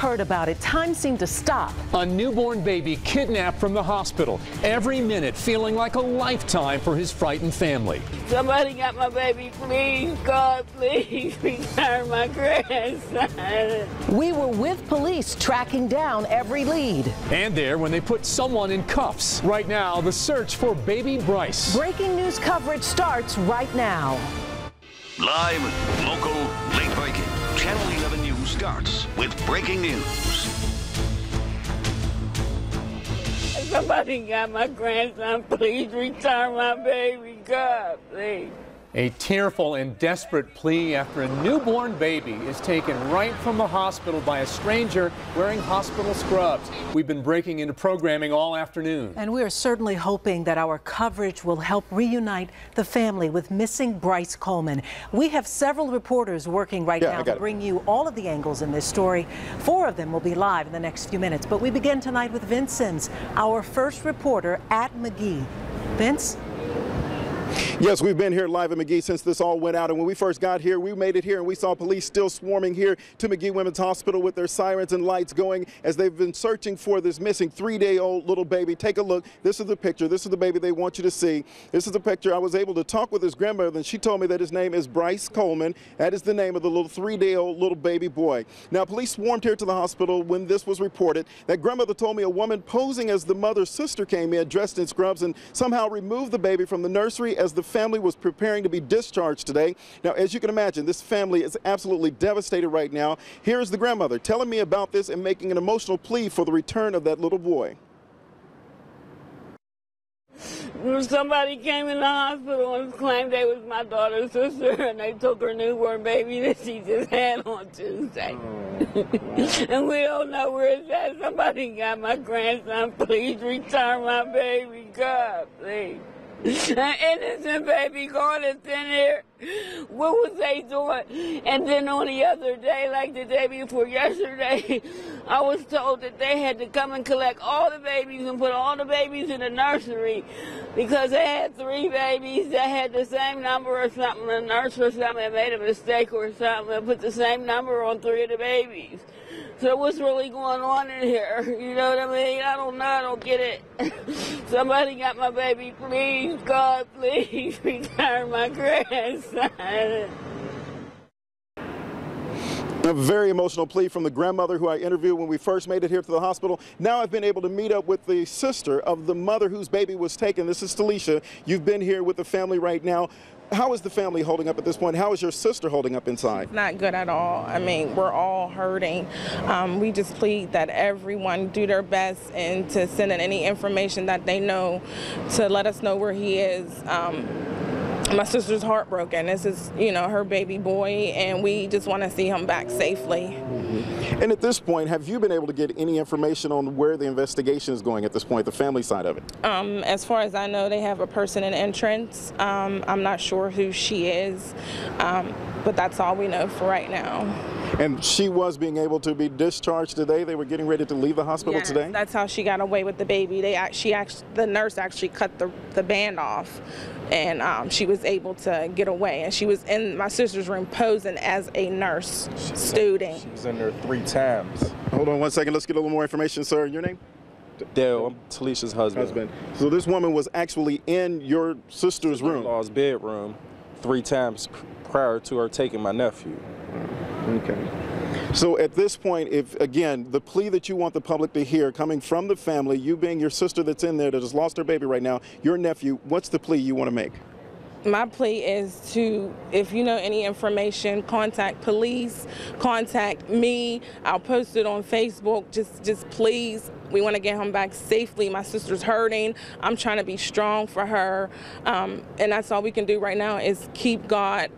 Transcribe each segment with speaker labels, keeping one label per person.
Speaker 1: heard about it, time seemed to stop.
Speaker 2: A newborn baby kidnapped from the hospital. Every minute feeling like a lifetime for his frightened family.
Speaker 3: Somebody got my baby, please, God, please, return my grandson.
Speaker 1: We were with police tracking down every lead.
Speaker 2: And there when they put someone in cuffs. Right now, the search for baby Bryce.
Speaker 1: Breaking news coverage starts right now.
Speaker 4: Live, local, late breaking. Channel 11 News starts with breaking news.
Speaker 3: Somebody got my grandson, please return my baby, God, please.
Speaker 2: A tearful and desperate plea after a newborn baby is taken right from the hospital by a stranger wearing hospital scrubs. We've been breaking into programming all afternoon.
Speaker 1: And we are certainly hoping that our coverage will help reunite the family with missing Bryce Coleman. We have several reporters working right now to bring you all of the angles in this story. 4 of them will be live in the next few minutes. But we begin tonight with Vince Sims, our first reporter at Magee. Vince?
Speaker 5: Yes, we've been here live at Magee since this all went out, and when we first got here, we made it here and we saw police still swarming here to Magee Women's Hospital with their sirens and lights going as they've been searching for this missing 3-day-old little baby. Take a look. This is the picture. This is the baby they want you to see. This is the picture. I was able to talk with his grandmother, and she told me that his name is Bryce Coleman. That is the name of the little 3-day-old little baby boy. Now, police swarmed here to the hospital when this was reported. That grandmother told me a woman posing as the mother's sister came in dressed in scrubs and somehow removed the baby from the nursery as the family was preparing to be discharged today. Now, as you can imagine, this family is absolutely devastated right now. Here's the grandmother telling me about this and making an emotional plea for the return of that little boy.
Speaker 3: Somebody came in the hospital and claimed they was my daughter's sister, and they took her newborn baby that she just had on Tuesday. And we don't know where it's at. Somebody got my grandson. Please return my baby, God, please. An innocent baby going that's in here. What was they doing? And then on the other day, like the day before yesterday, I was told that they had to come and collect all the babies and put all the babies in the nursery because they had 3 babies that had the same number or something. The nurse or something made a mistake or something and put the same number on 3 of the babies. So what's really going on in here? You know what I mean? I don't know. I don't get it. Somebody got my baby. Please, God, please return my grandson.
Speaker 5: A very emotional plea from the grandmother who I interviewed when we first made it here to the hospital. Now I've been able to meet up with the sister of the mother whose baby was taken. This is Talisha. You've been here with the family right now. How is the family holding up at this point? How is your sister holding up inside?
Speaker 6: Not good at all. I mean, we're all hurting. We just plead that everyone do their best and to send in any information that they know to let us know where he is. My sister's heartbroken. This is, you know, her baby boy, and we just want to see him back safely.
Speaker 5: And at this point, have you been able to get any information on where the investigation is going at this point, the family side of it?
Speaker 6: As far as I know, they have a person in entrance. I'm not sure who she is, but that's all we know for right now.
Speaker 5: And she was being able to be discharged today? They were getting ready to leave the hospital today?
Speaker 6: That's how she got away with the baby. The nurse actually cut the band off, and she was able to get away. And she was in my sister's room posing as a nurse student.
Speaker 7: She was in there 3 times.
Speaker 5: Hold on one second. Let's get a little more information, sir. Your name?
Speaker 7: Dale, I'm Talisha's husband.
Speaker 5: So this woman was actually in your sister's room?
Speaker 7: In-law's bedroom 3 times prior to her taking my nephew.
Speaker 5: Okay. So at this point, if, again, the plea that you want the public to hear coming from the family, you being your sister that's in there that has lost her baby right now, your nephew, what's the plea you want to make?
Speaker 6: My plea is to, if you know any information, contact police, contact me. I'll post it on Facebook. Just please, we want to get him back safely. My sister's hurting. I'm trying to be strong for her. And that's all we can do right now is keep God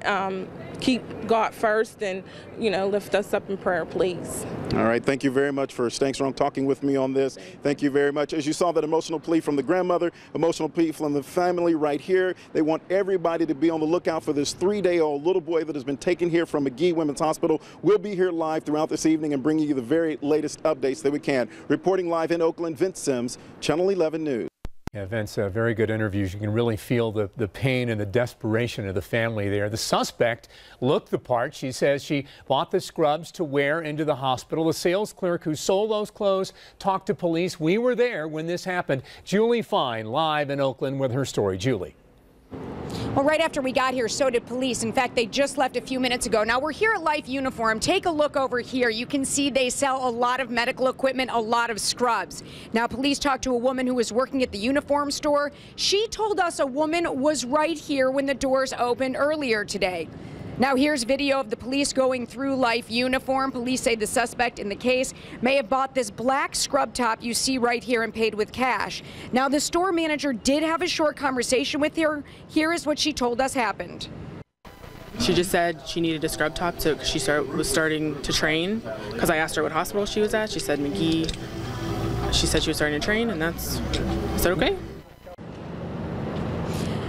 Speaker 6: first and, you know, lift us up in prayer, please.
Speaker 5: All right. Thank you very much for staying strong, talking with me on this. Thank you very much. As you saw that emotional plea from the grandmother, emotional plea from the family right here. They want everybody to be on the lookout for this 3-day-old little boy that has been taken here from Magee Women's Hospital. We'll be here live throughout this evening and bringing you the very latest updates that we can. Reporting live in Oakland, Vince Sims, Channel 11 News.
Speaker 2: Yeah, Vince, very good interviews. You can really feel the pain and the desperation of the family there. The suspect looked the part. She says she bought the scrubs to wear into the hospital. The sales clerk who sold those clothes talked to police. We were there when this happened. Julie Fine, live in Oakland with her story. Julie.
Speaker 8: Well, right after we got here, so did police. In fact, they just left a few minutes ago. Now, we're here at Life Uniform. Take a look over here. You can see they sell a lot of medical equipment, a lot of scrubs. Now, police talked to a woman who was working at the uniform store. She told us a woman was right here when the doors opened earlier today. Now, here's video of the police going through Life Uniform. Police say the suspect in the case may have bought this black scrub top you see right here and paid with cash. Now, the store manager did have a short conversation with her. Here is what she told us happened.
Speaker 6: She just said she needed a scrub top so she was starting to train. Because I asked her what hospital she was at. She said Magee. She said she was starting to train, and I said okay.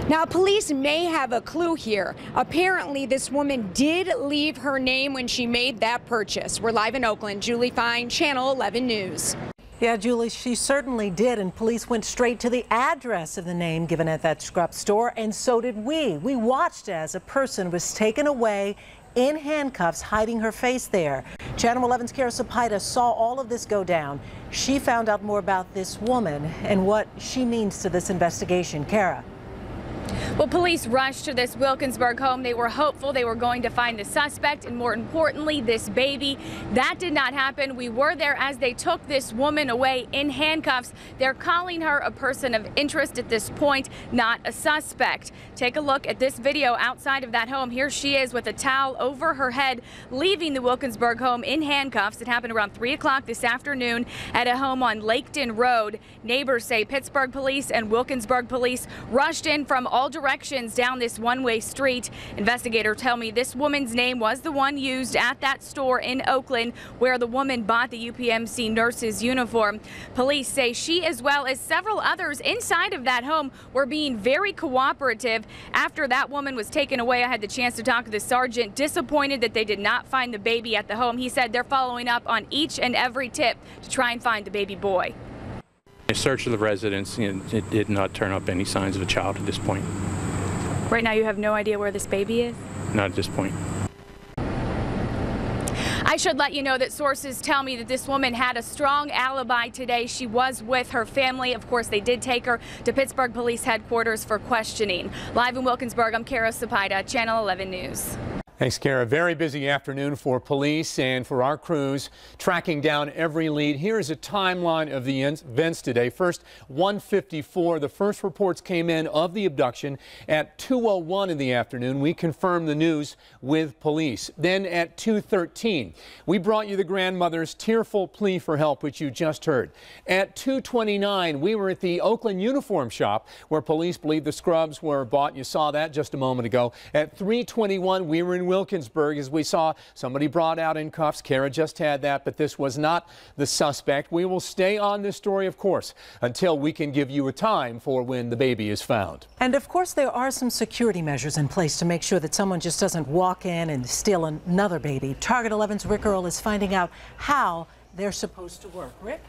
Speaker 8: Now, police may have a clue here. Apparently, this woman did leave her name when she made that purchase. We're live in Oakland. Julie Fine, Channel 11 News.
Speaker 1: Yeah, Julie, she certainly did, and police went straight to the address of the name given at that scrub store, and so did we. We watched as a person was taken away in handcuffs, hiding her face there. Channel 11's Kara Sapita saw all of this go down. She found out more about this woman and what she means to this investigation. Kara.
Speaker 9: Well, police rushed to this Wilkinsburg home. They were hopeful they were going to find the suspect and, more importantly, this baby. That did not happen. We were there as they took this woman away in handcuffs. They're calling her a person of interest at this point, not a suspect. Take a look at this video outside of that home. Here she is with a towel over her head, leaving the Wilkinsburg home in handcuffs. It happened around 3 o'clock this afternoon at a home on Laketon Road. Neighbors say Pittsburgh police and Wilkinsburg police rushed in from all directions down this one-way street. Investigators tell me this woman's name was the one used at that store in Oakland where the woman bought the UPMC nurse's uniform. Police say she, as well as several others inside of that home, were being very cooperative. After that woman was taken away, I had the chance to talk to the sergeant, disappointed that they did not find the baby at the home. He said they're following up on each and every tip to try and find the baby boy.
Speaker 10: A search of the residence, it did not turn up any signs of a child at this point.
Speaker 9: Right now you have no idea where this baby is?
Speaker 10: Not at this point.
Speaker 9: I should let you know that sources tell me that this woman had a strong alibi today. She was with her family. Of course, they did take her to Pittsburgh Police Headquarters for questioning. Live in Wilkinsburg, I'm Kara Sapita, Channel 11 News.
Speaker 2: Thanks, Kara. Very busy afternoon for police and for our crews tracking down every lead. Here is a timeline of the events today. First, 1:54. The first reports came in of the abduction. At 2:01 in the afternoon, we confirmed the news with police. Then at 2:13, we brought you the grandmother's tearful plea for help, which you just heard. At 2:29, we were at the Oakland uniform shop where police believe the scrubs were bought. You saw that just a moment ago. At 3:21, we were in Wilkinsburg as we saw somebody brought out in cuffs. Kara just had that, but this was not the suspect. We will stay on this story, of course, until we can give you a time for when the baby is found.
Speaker 1: And of course, there are some security measures in place to make sure that someone just doesn't walk in and steal another baby. Target 11's Rick Earl is finding out how they're supposed to work. Rick?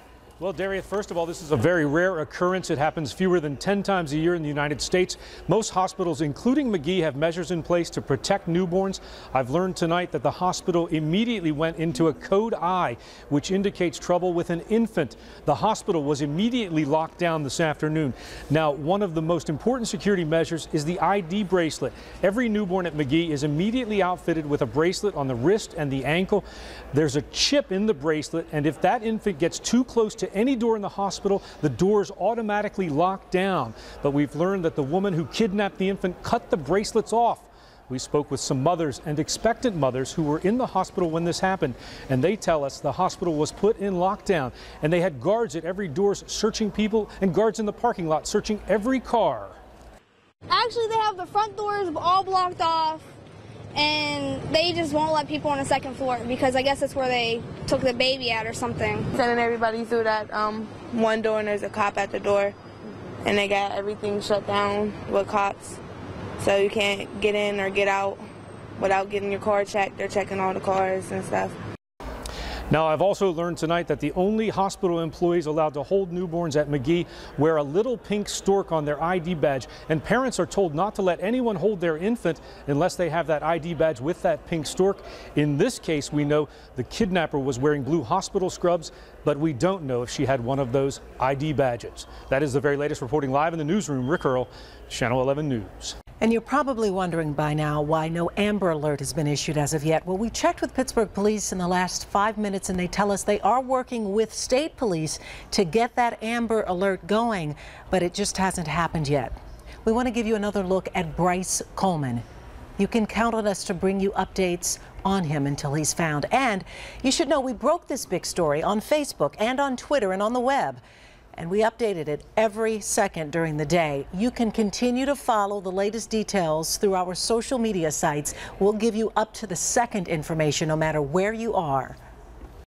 Speaker 11: Well, Darius, first of all, this is a very rare occurrence. It happens fewer than 10 times a year in the United States. Most hospitals, including Magee, have measures in place to protect newborns. I've learned tonight that the hospital immediately went into a code I, which indicates trouble with an infant. The hospital was immediately locked down this afternoon. Now, one of the most important security measures is the ID bracelet. Every newborn at Magee is immediately outfitted with a bracelet on the wrist and the ankle. There's a chip in the bracelet, and if that infant gets too close to any door in the hospital, the doors automatically lock down. But we've learned that the woman who kidnapped the infant cut the bracelets off. We spoke with some mothers and expectant mothers who were in the hospital when this happened, and they tell us the hospital was put in lockdown, and they had guards at every door searching people and guards in the parking lot searching every car.
Speaker 12: Actually, they have the front doors all blocked off, and they just won't let people on the second floor because I guess that's where they took the baby at or something.
Speaker 6: Sending everybody through that one door, and there's a cop at the door, and they got everything shut down with cops, so you can't get in or get out without getting your car checked. They're checking all the cars and stuff.
Speaker 11: Now, I've also learned tonight that the only hospital employees allowed to hold newborns at Magee wear a little pink stork on their ID badge, and parents are told not to let anyone hold their infant unless they have that ID badge with that pink stork. In this case, we know the kidnapper was wearing blue hospital scrubs, but we don't know if she had one of those ID badges. That is the very latest. Reporting live in the newsroom, Rick Earl, Channel 11 News.
Speaker 1: And you're probably wondering by now why no Amber Alert has been issued as of yet. Well, we checked with Pittsburgh police in the last 5 minutes, and they tell us they are working with state police to get that Amber Alert going, but it just hasn't happened yet. We want to give you another look at Bryce Coleman. You can count on us to bring you updates on him until he's found. And you should know we broke this big story on Facebook and on Twitter and on the web. And we updated it every second during the day. You can continue to follow the latest details through our social media sites. We'll give you up to the second information no matter where you are.